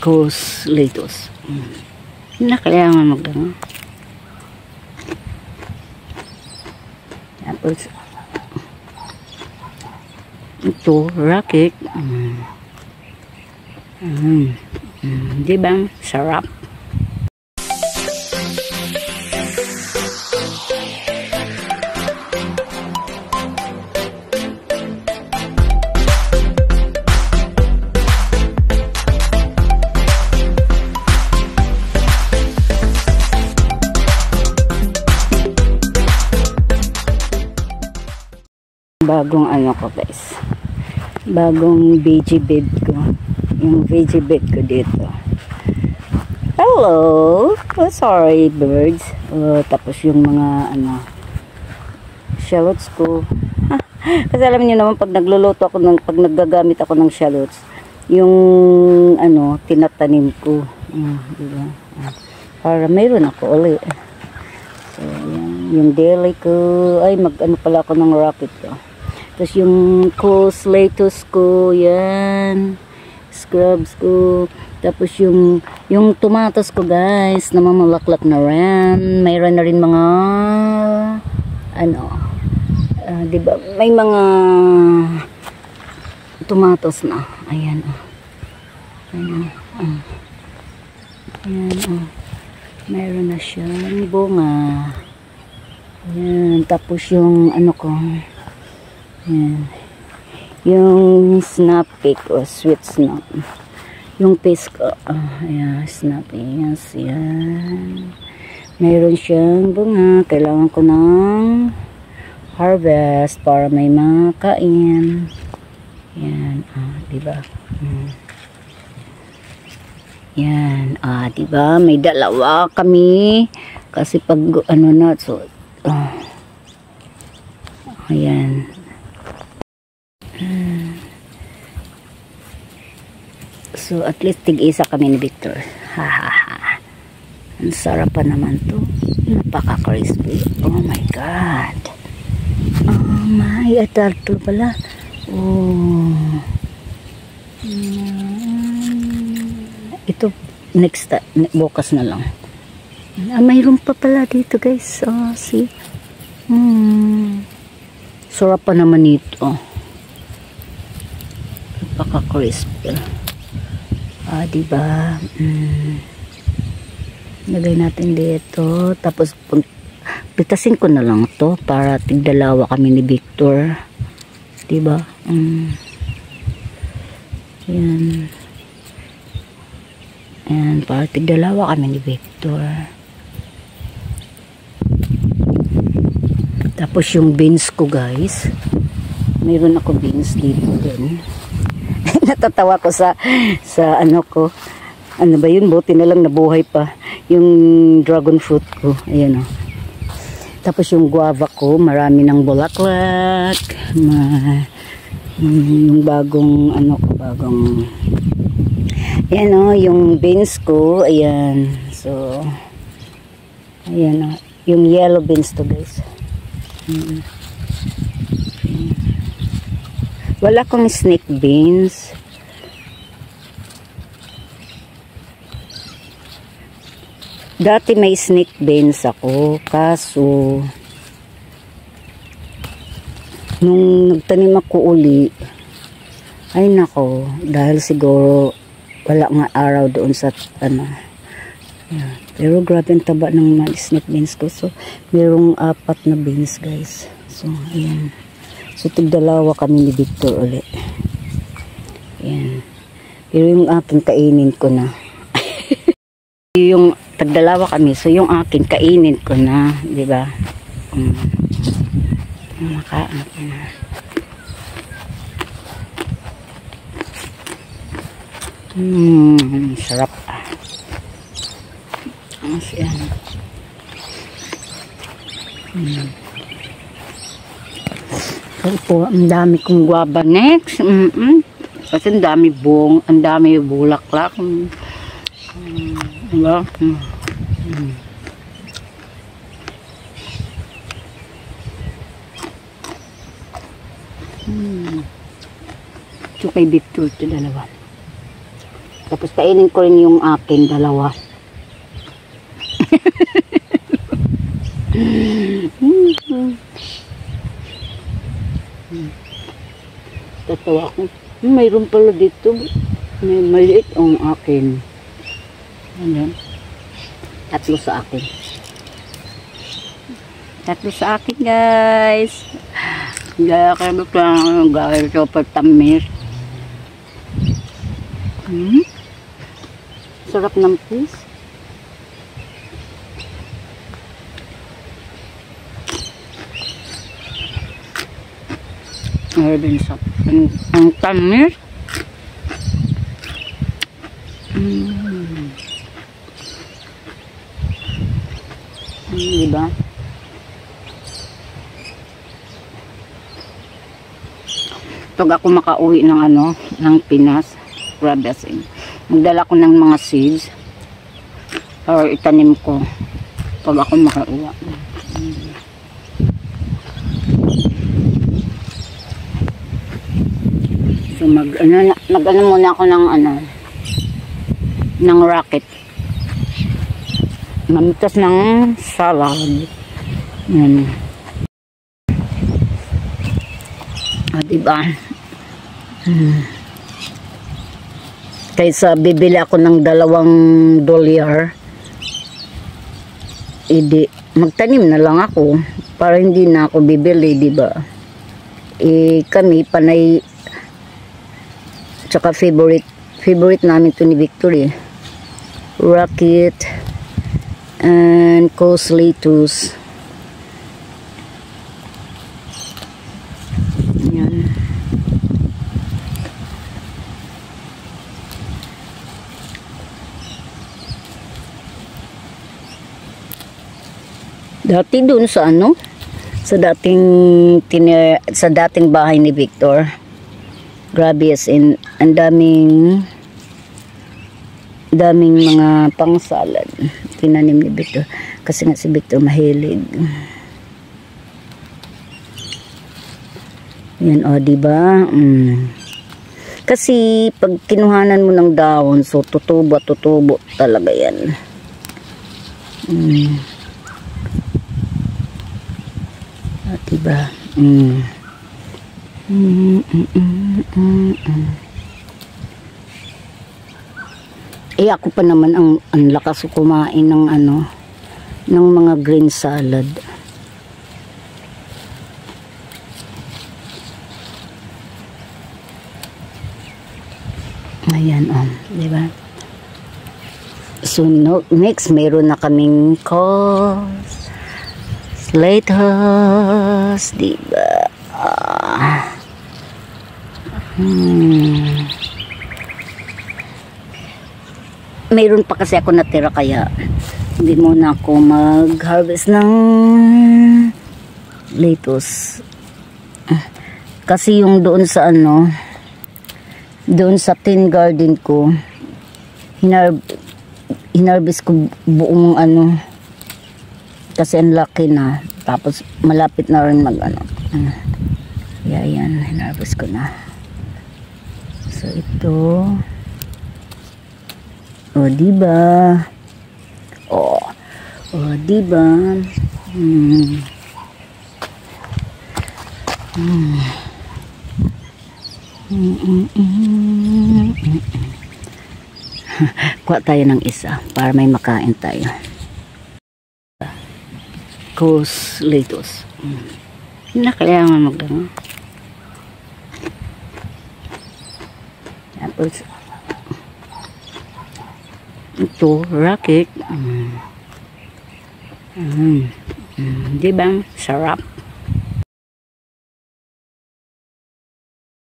Coast lettuce. Kailangan mag-ano. Tapos ito, rocket. Diba? Sarap. Bagong ano ko guys, bagong veggie bed ko, yung veggie bed ko dito. Hello, oh, sorry birds. Tapos yung mga ano shallots ko. Kasi alam niyo naman pag nagluluto ako ng, pag naggagamit ako ng shallots, yung ano tinatanim ko, diba? Para mayroon ako ulit. So yan, yung deli ko, ay mag ano pala ako ng rocket ko. Tapos yung coast lettuce ko, yan, scrubs ko. Tapos yung tomatoes ko guys, namamulaklak na rin. Mayroon na rin mga, ano, diba, may mga tomatoes na. Ayan, ayan, ayan, mayroon na siyang bunga. Ayan, tapos yung ano ko, yan. Yung snap cake o sweet snap. Yung paste ko. Ayan, snap. Yes, yan. Mayroon siyang bunga. Kailangan ko ng harvest para may makain. Yan. Diba? Yan. Diba? May dalawa kami. Kasi pag ano na. So, ayan. So at least tig-isa kami ni Victor. Ang sarap pa naman to. Napaka-crispy. Oh my god. Oh my, atarto pala. Oh. Ito next bukas na lang. Mayroon pa pala dito guys. Oh, see. Sarap pa naman ito. Napaka-crispy. Diba? Lagay natin dito. Tapos, pitasin ko na lang to para tigdalawa kami ni Victor. Diba? Yan. Yan, para tigdalawa kami ni Victor. Tapos yung beans ko guys. Mayroon ako beans dito din. Natatawa ko sa ano ko. Ano ba yun? Buti na lang nabuhay pa. Yung dragon fruit ko. Ayan o. Tapos yung guava ko, marami ng bulaklak. Yung bagong ano ko, bagong ayan o, yung beans ko. Ayan. So, ayan o. Yung yellow beans to guys. Wala akong snake beans. Dati may snake beans ako. Kaso, nung nagtanim ako uli, ay nako, dahil siguro wala nga araw doon sa ano. Yeah. Pero grabe ang taba ng mga snake beans ko. So, mayroong 4 na beans guys. So, ayan. So, tigdalawa kami ni Victor ulit. Ayan. Pero yung akin, kainin ko na. Yung tagdalawa kami. So, yung akin, kainin ko na. Diba? Makain ko na. Sarap. Ayan. Ito, ang dami kong guava next. Kasi ang dami ang dami bulaklak. Diba? Ito kay Victor, ito dalawa. Tapos kainin ko rin yung akin, dalawa. Tatawa ko. Mayroon pala dito. May maliit ang akin. Ayan. Tatlo sa akin. Tatlo sa akin, guys. Gaya kayo pa. Gaya ito pa tamis. Sarap ng fish. Ayun sa ang tamis. Diba? Pag ako makauwi ng ng Pinas, grabe asin. Magdala ko ng mga seeds or itanim ko pag ako makauwi. So mag muna ako ng ng rocket. Mamitas ng salad. Yan. Diba? Kaysa bibili ako ng $2, hindi, magtanim na lang ako para hindi na ako bibili, diba? Kami, panay, tsaka favorite namin to ni Victory. Rocket and coast lettuce. Yan. Dati doon sa sa dating bahay ni Victor, grabe as in, ang daming mga pang-salad tinanim ni Victor kasi nga si Victor mahilig. Yan, diba? Kasi pag kinuhanan mo ng dahon, so tutubo talaga yan. Diba? Ako pa naman ang lakas ko kumain ng ng mga green salad. Ayan, diba? So next meron na kaming course lettuce, diba? Mayroon pa kasi ako natira kaya hindi muna ako mag-harvest ng lettuce. Kasi yung doon sa doon sa tin garden ko, hinarvest ko buong kasi ang laki na. Tapos malapit na rin yan, hinarvest ko na. So ito, diba? Diba? Kuha tayo ng isa para may makain tayo. Coast lettuce. Kailangan magdang. Tapos ito, rocket. Diba? Sarap.